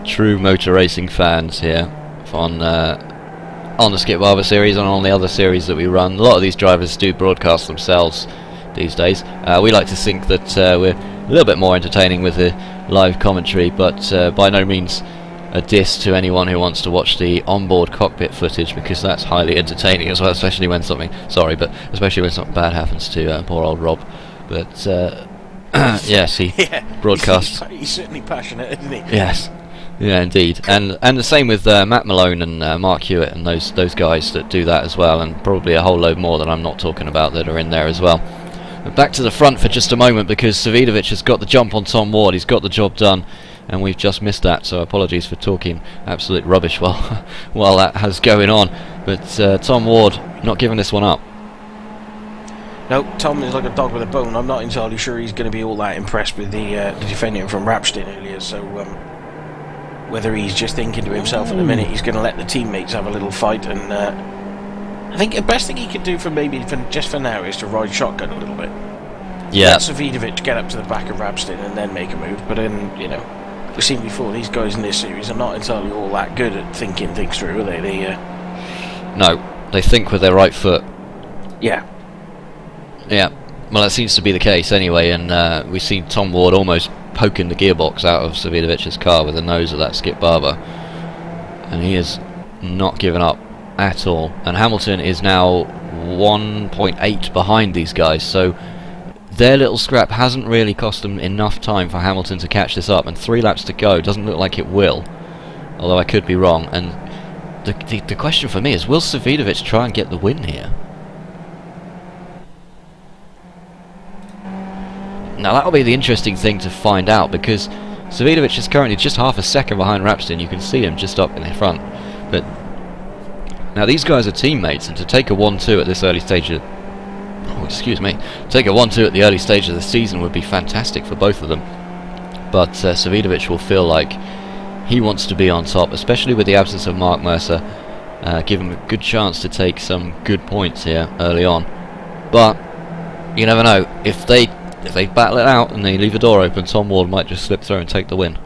S1: true motor racing fans here on the Skip Barber series and on the other series that we run. A lot of these drivers do broadcast themselves these days. We like to think that we're a little bit more entertaining with the live commentary, but by no means a diss to anyone who wants to watch the onboard cockpit footage, because that's highly entertaining as well, especially when something bad happens to poor old Rob. But yes, he broadcasts.
S2: He's certainly passionate, isn't he?
S1: Yes. Yeah, indeed, and the same with Matt Malone and Mark Hewitt and those guys that do that as well, and probably a whole load more that I'm not talking about that are in there as well. But back to the front for just a moment, because Savidovic has got the jump on Tom Ward. He's got the job done, and we've just missed that, so apologies for talking absolute rubbish while that has going on. But Tom Ward not giving this one up.
S2: No, Tom is like a dog with a bone. I'm not entirely sure he's going to be all that impressed with the defendant from Rapstin earlier, so whether he's just thinking to himself at the minute he's going to let the teammates have a little fight, and I think the best thing he could do for now is to ride shotgun a little bit.
S1: Yeah.
S2: Let Savidovic get up to the back of Rapstin and then make a move, but then, we've seen before, these guys in this series are not entirely all that good at thinking things through, are they?
S1: No, they think with their right foot.
S2: Yeah.
S1: Yeah, well, that seems to be the case anyway, and we've seen Tom Ward almost poking the gearbox out of Savidovic's car with the nose of that Skip Barber, and he is not given up at all. And Hamilton is now 1.8 behind these guys, so their little scrap hasn't really cost them enough time for Hamilton to catch this up, and 3 laps to go. Doesn't look like it will, although I could be wrong. And the question for me is, will Savidovic try and get the win here? Now that'll be the interesting thing to find out, because Savidovic is currently just half a second behind Rapstin. You can see him just up in the front, but now these guys are teammates, and to take a 1-2 at this early stage of take a 1-2 at the early stage of the season would be fantastic for both of them. But Savidovic will feel like he wants to be on top, especially with the absence of Mark Mercer. Give him a good chance to take some good points here early on, but you never know. If they battle it out and they leave a door open, Tom Ward might just slip through and take the win.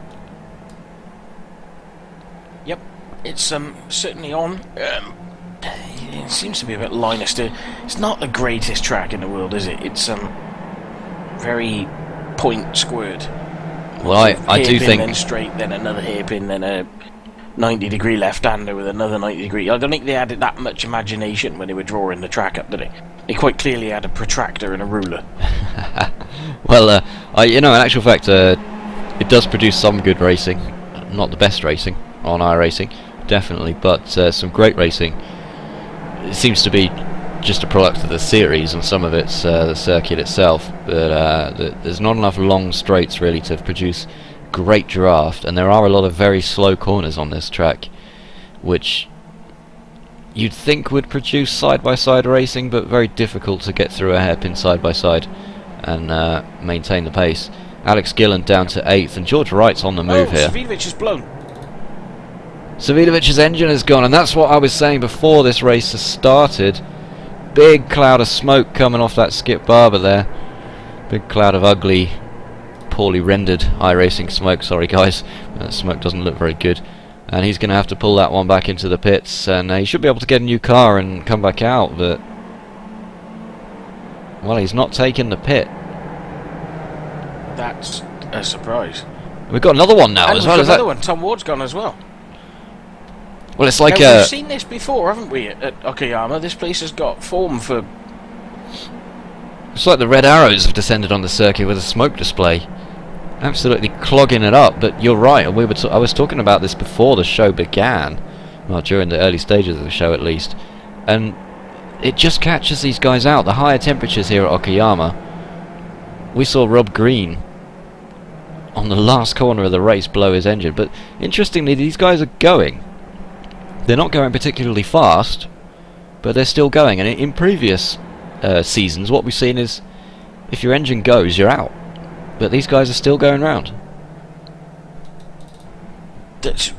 S2: Yep, it's certainly on. It seems to be a bit Linus. It's not the greatest track in the world, is it? It's very point squared.
S1: Well, I do think
S2: then straight, then another hairpin, then a 90-degree left-hander with another 90-degree. I don't think they had that much imagination when they were drawing the track up, did they? He quite clearly had a protractor and a ruler.
S1: Well, you know, in actual fact, it does produce some good racing. Not the best racing on iRacing, definitely, but some great racing. It seems to be just a product of the series, and some of it's the circuit itself. But there's not enough long straights really to produce great draft, and there are a lot of very slow corners on this track, which you'd think would produce side-by-side racing, but very difficult to get through a hairpin side-by-side and maintain the pace. Alex Gillen down to 8th, and George Wright's on the move here.
S2: Savidovic is blown.
S1: Savidovic's engine is gone, and that's what I was saying before this race has started. Big cloud of smoke coming off that Skip Barber there. Big cloud of ugly, poorly rendered iRacing smoke. Sorry guys, that smoke doesn't look very good. And he's going to have to pull that one back into the pits, and he should be able to get a new car and come back out, but well, he's not taking the pit.
S2: That's a surprise.
S1: We've got another one now,
S2: and
S1: as well as
S2: another one. Tom Ward's gone as well.
S1: Well, it's like
S2: now, we've seen this before, haven't we? At Okayama, this place has got form for.
S1: It's like the red arrows have descended on the circuit with a smoke display, absolutely clogging it up. But you're right. I was talking about this before the show began, well, during the early stages of the show at least, and it just catches these guys out. The higher temperatures here at Okayama. We saw Rob Green on the last corner of the race blow his engine, but interestingly, these guys are going. They're not going particularly fast, but they're still going. And in previous seasons, what we've seen is if your engine goes, you're out. But these guys are still going round.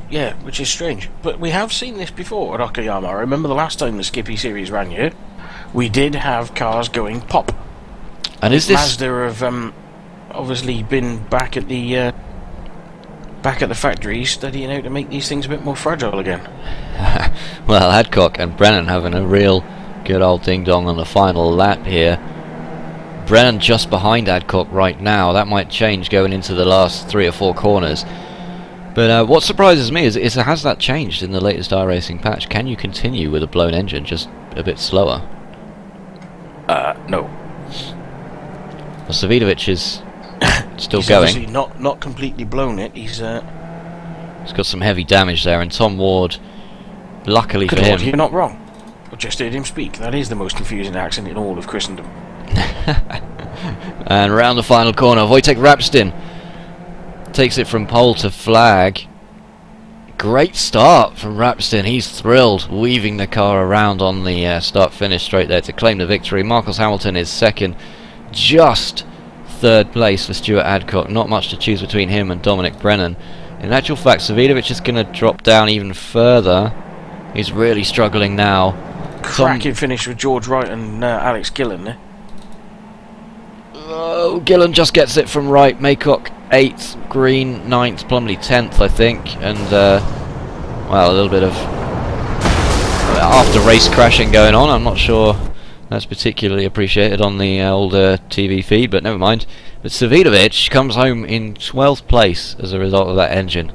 S2: Yeah, which is strange. But we have seen this before at Okayama. I remember the last time the Skippy series ran here, we did have cars going pop.
S1: And is this
S2: Mazda have obviously been back at the factory studying how to make these things a bit more fragile again.
S1: Well, Adcock and Brennan having a real good old ding-dong on the final lap here. Brennan just behind Adcock right now. That might change going into the last 3 or 4 corners. But what surprises me is has that changed in the latest iRacing patch? Can you continue with a blown engine, just a bit slower?
S2: No.
S1: Well, Savidovic is still
S2: he's
S1: going.
S2: Obviously not completely blown it. He's
S1: got some heavy damage there, and Tom Ward, luckily for him,
S2: you're not wrong. I just heard him speak. That is the most confusing accent in all of Christendom.
S1: And round the final corner, Wojtek Rapstin takes it from pole to flag. Great start from Rapstin. He's thrilled, weaving the car around on the start-finish straight there to claim the victory. Marcus Hamilton is second, just third place for Stuart Adcock. Not much to choose between him and Dominic Brennan. In actual fact, Savidovic is going to drop down even further. He's really struggling now.
S2: Cracking finish with George Wright and Alex Gillen there.
S1: Oh, Gillen just gets it from Wright. Maycock 8th, Green 9th, Plumley 10th, I think. And, well, a little bit of after-race crashing going on. I'm not sure that's particularly appreciated on the older TV feed, but never mind. But Savidovic comes home in 12th place as a result of that engine.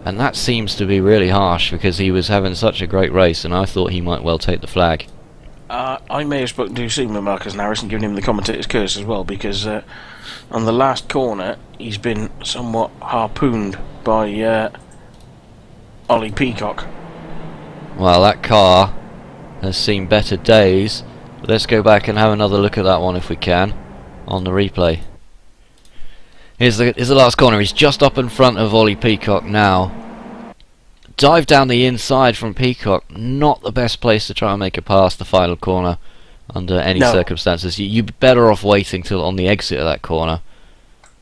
S1: And that seems to be really harsh, because he was having such a great race, and I thought he might well take the flag.
S2: I may have spoken too soon with Marcus Harris and given him the commentator's curse as well, because on the last corner he's been somewhat harpooned by Ollie Peacock.
S1: Well, that car has seen better days. Let's go back and have another look at that one if we can on the replay. Here's the last corner. He's just up in front of Ollie Peacock now. Dive down the inside from Peacock. Not the best place to try and make a pass the final corner under any circumstances. You're better off waiting till on the exit of that corner.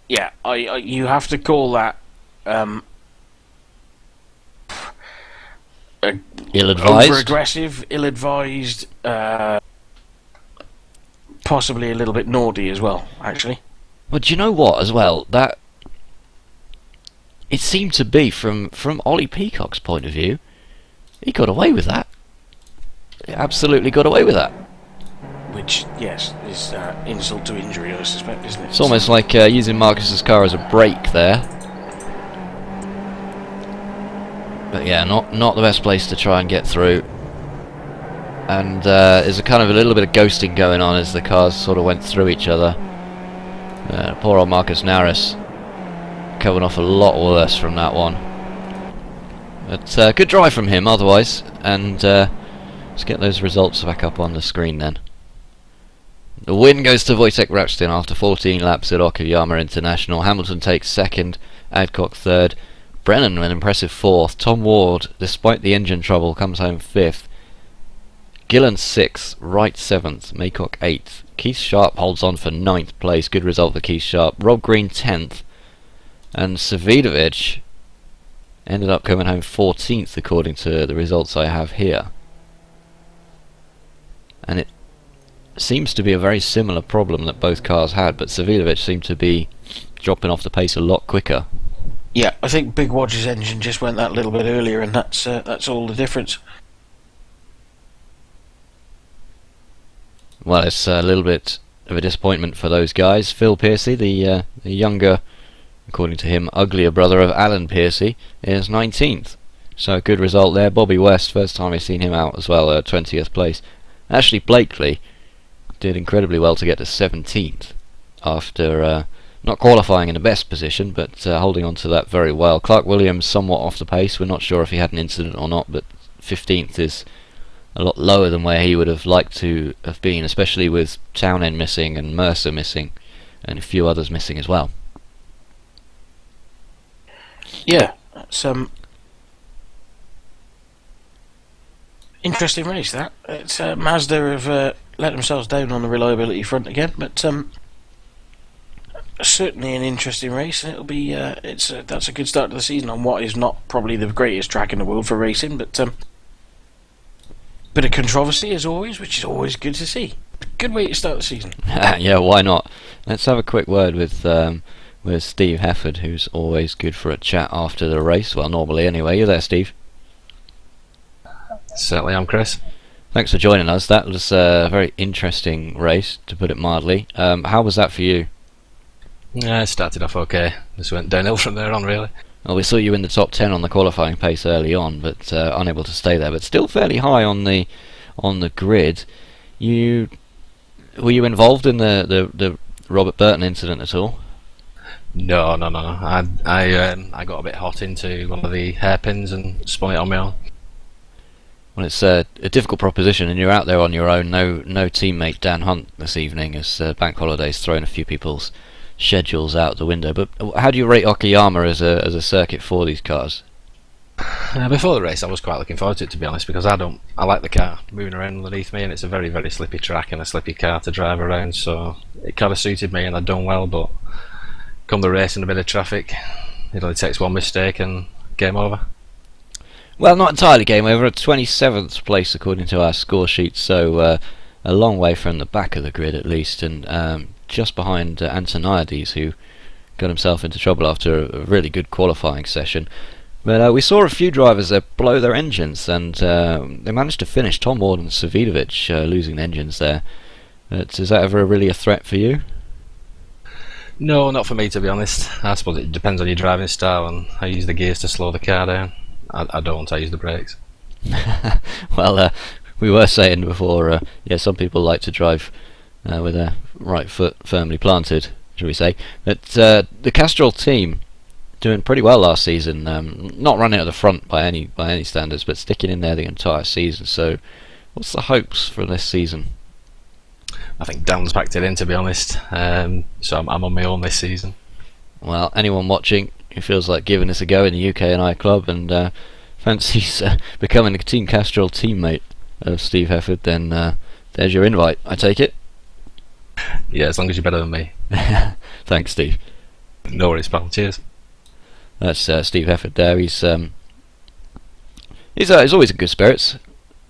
S2: Yeah, you have to call that
S1: ill-advised,
S2: over-aggressive, ill-advised, possibly a little bit naughty as well, actually.
S1: But do you know what, as well, that it seemed to be from Ollie Peacock's point of view, he got away with that. He absolutely got away with that.
S2: Which, yes, is insult to injury, I suspect, isn't it?
S1: It's almost like using Marcus's car as a brake there. But yeah, not the best place to try and get through. and there's a kind of a little bit of ghosting going on as the cars sort of went through each other. Poor old Marcus Naris coming off a lot worse from that one. But good drive from him otherwise, and let's get those results back up on the screen then. The win goes to Wojtek Rapstin after 14 laps at Okayama International. Hamilton takes second, Adcock third, Brennan an impressive fourth, Tom Ward, despite the engine trouble, comes home fifth, Gillen sixth, Wright seventh, Maycock eighth, Keith Sharp holds on for ninth place, good result for Keith Sharp, Rob Green 10th, and Savidovic ended up coming home 14th according to the results I have here. And it seems to be a very similar problem that both cars had, but Savidovic seemed to be dropping off the pace a lot quicker.
S2: Yeah, I think Big Wodge's engine just went that little bit earlier, and that's all the difference.
S1: Well, it's a little bit of a disappointment for those guys. Phil Piercy, the younger, according to him, uglier brother of Alan Piercy, is 19th. So a good result there. Bobby West, first time I've seen him out as well, 20th place. Ashley Blakely did incredibly well to get to 17th after not qualifying in the best position, but holding on to that very well. Clark Williams somewhat off the pace. We're not sure if he had an incident or not, but 15th is a lot lower than where he would have liked to have been, especially with Townend missing and Mercer missing and a few others missing as well.
S2: Yeah, it's interesting race that. It's Mazda have let themselves down on the reliability front again, but certainly an interesting race. It'll be that's a good start to the season on what is not probably the greatest track in the world for racing, but bit of controversy as always, which is always good to see. Good way to start the season.
S1: Yeah, why not? Let's have a quick word with Steve Hefford, who's always good for a chat after the race. Well, normally anyway. You there, Steve?
S3: Certainly am, Chris.
S1: Thanks for joining us. That was a very interesting race, to put it mildly. How was that for you?
S3: Yeah, it started off okay. Just went downhill from there on, really.
S1: Well, we saw you in the top 10 on the qualifying pace early on, but unable to stay there. But still fairly high on the grid. Were you involved in the Robert Burton incident at all?
S3: No. I got a bit hot into one of the hairpins and spun it on my own.
S1: Well, it's a difficult proposition, and you're out there on your own. No teammate Dan Hunt this evening, as bank holiday's thrown a few people's schedules out the window. But how do you rate Okayama as a circuit for these cars?
S3: Before the race, I was quite looking forward to it, to be honest, because I like the car moving around underneath me, and it's a very, very slippy track and a slippy car to drive around, so it kind of suited me and I'd done well. But come the race in a bit of traffic, it only takes one mistake and game over.
S1: Well, not entirely game over. At 27th place according to our score sheet, so a long way from the back of the grid at least, and just behind Antoniades, who got himself into trouble after a really good qualifying session. But we saw a few drivers blow their engines, and they managed to finish. Tom Ward and Savidovic losing engines there. But is that ever really a threat for you?
S3: No, not for me, to be honest. I suppose it depends on your driving style, and I use the gears to slow the car down. I don't. I use the brakes.
S1: Well, we were saying before, some people like to drive with their right foot firmly planted, shall we say. But the Castrol team doing pretty well last season, not running at the front by any standards, but sticking in there the entire season. So what's the hopes for this season?
S3: I think Dan's packed it in, to be honest, so I'm on my own this season.
S1: Well, anyone watching who feels like giving this a go in the UK&I club and fancies becoming a Team Castrol teammate of Steve Hefford, then there's your invite, I take it?
S3: Yeah, as long as you're better than me.
S1: Thanks, Steve.
S3: No worries, pal. Cheers.
S1: That's Steve Hefford there. He's always in good spirits,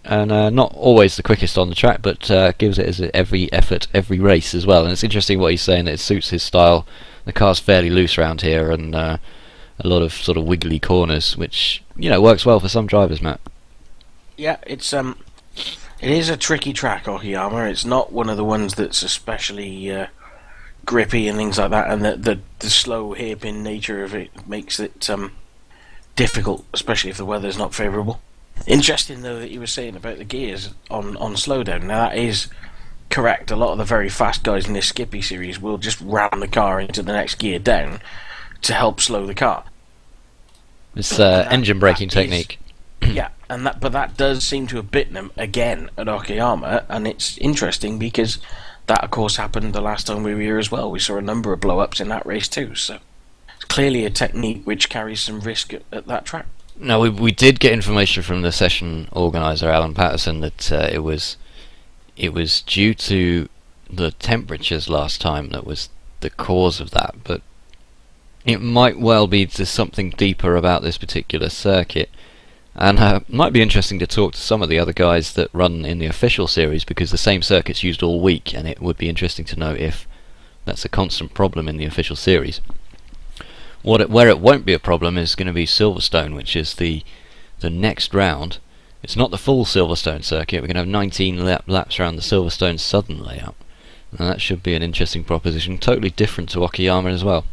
S1: and not always the quickest on the track, but gives it as every effort, every race as well. And it's interesting what he's saying, that it suits his style. The car's fairly loose around here, and a lot of sort of wiggly corners, which works well for some drivers, Matt.
S2: Yeah, it is a tricky track, Okayama. It's not one of the ones that's especially grippy and things like that, and the slow hairpin nature of it makes it difficult, especially if the weather's not favourable. Interesting though that you were saying about the gears on slowdown. Now that is correct. A lot of the very fast guys in this Skippy series will just ram the car into the next gear down to help slow the car.
S1: It's engine braking technique.
S2: Yeah, but that does seem to have bitten them again at Okayama, and it's interesting because that, of course, happened the last time we were here as well. We saw a number of blow-ups in that race too, so it's clearly a technique which carries some risk at that track.
S1: No, we did get information from the session organizer Alan Patterson that it was due to the temperatures last time that was the cause of that, but it might well be there's something deeper about this particular circuit, and it might be interesting to talk to some of the other guys that run in the official series, because the same circuit's used all week, and it would be interesting to know if that's a constant problem in the official series. Where it won't be a problem is going to be Silverstone, which is the next round. It's not the full Silverstone circuit. We're going to have 19 laps around the Silverstone southern layout, and that should be an interesting proposition, totally different to Okayama as well.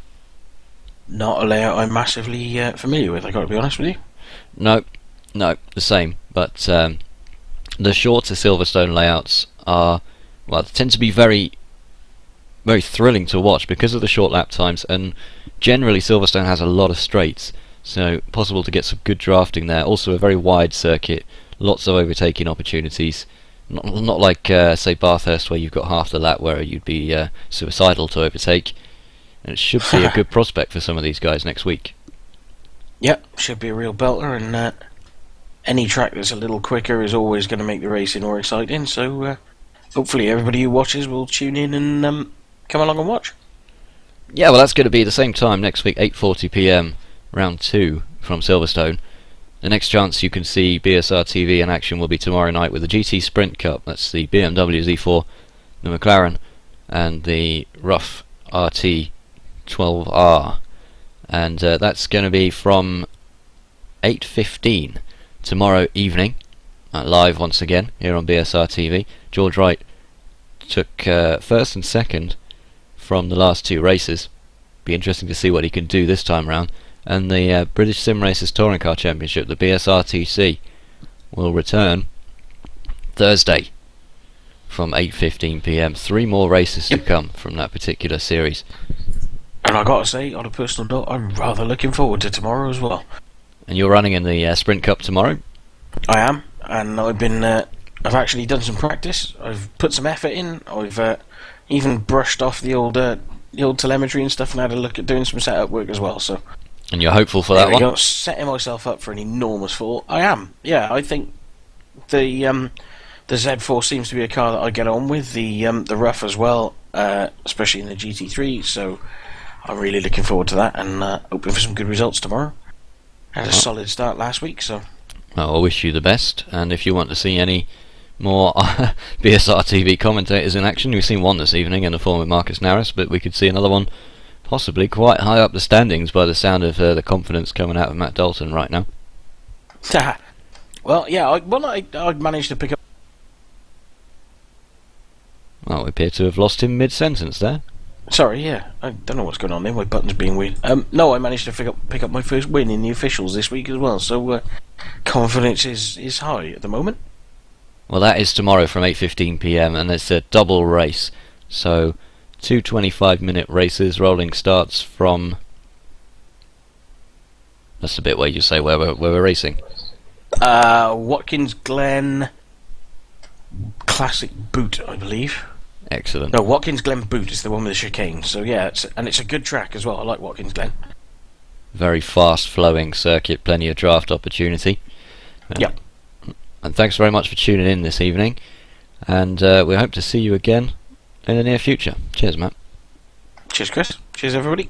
S2: Not a layout I'm massively familiar with, I've got to be honest with you.
S1: No, the same. But the shorter Silverstone layouts tend to be very, very thrilling to watch because of the short lap times, and generally Silverstone has a lot of straights, so possible to get some good drafting there. Also a very wide circuit, lots of overtaking opportunities. Not like say Bathurst, where you've got half the lap where you'd be suicidal to overtake. And it should be a good prospect for some of these guys next week.
S2: Yep, should be a real belter, and any track that's a little quicker is always going to make the racing more exciting, so hopefully everybody who watches will tune in and come along and watch.
S1: Yeah, well, that's going to be the same time next week, 8:40 PM, round 2 from Silverstone. The next chance you can see BSR TV in action will be tomorrow night with the GT Sprint Cup. That's the BMW Z4, the McLaren, and the Rough RT 12R, and that's going to be from 8:15 tomorrow evening, live once again here on BSR TV. George Wright took first and second from the last 2 races. Be interesting to see what he can do this time round. And the British Sim Racers Touring Car Championship, the BSRTC, will return Thursday from 8:15 PM. 3 more races to come from that particular series.
S2: And I got to say, on a personal note, I'm rather looking forward to tomorrow as well.
S1: And you're running in the Sprint Cup tomorrow?
S2: I am, and I've actually done some practice. I've put some effort in. I've even brushed off the old telemetry and stuff, and had a look at doing some setup work as well. So.
S1: And you're hopeful for that one?
S2: Go, setting myself up for an enormous fall. I am. Yeah, I think the Z4 seems to be a car that I get on with. The Rough as well, especially in the GT3. So I'm really looking forward to that, and hoping for some good results tomorrow. Had a solid start last week, so.
S1: Well, I wish you the best. And if you want to see any more BSR TV commentators in action, we've seen one this evening in the form of Marcus Narris, but we could see another one possibly quite high up the standings by the sound of the confidence coming out of Matt Dalton right now.
S2: Well, yeah, I managed to pick up.
S1: Well, we appear to have lost him mid-sentence there.
S2: Sorry, yeah, I don't know what's going on there. My button's being weird. No, I managed to pick up my first win in the officials this week as well, so confidence is high at the moment.
S1: Well, that is tomorrow from 8:15 PM, and it's a double race, so 2 25-minute races, rolling starts from. That's the bit where you say where we're racing.
S2: Watkins Glen Classic Boot, I believe.
S1: Excellent.
S2: No, Watkins Glen Boot is the one with the chicane. So yeah, it's a good track as well. I like Watkins Glen.
S1: Very fast-flowing circuit, plenty of draft opportunity.
S2: Yep.
S1: And thanks very much for tuning in this evening, and we hope to see you again in the near future. Cheers, Matt.
S2: Cheers, Chris. Cheers, everybody.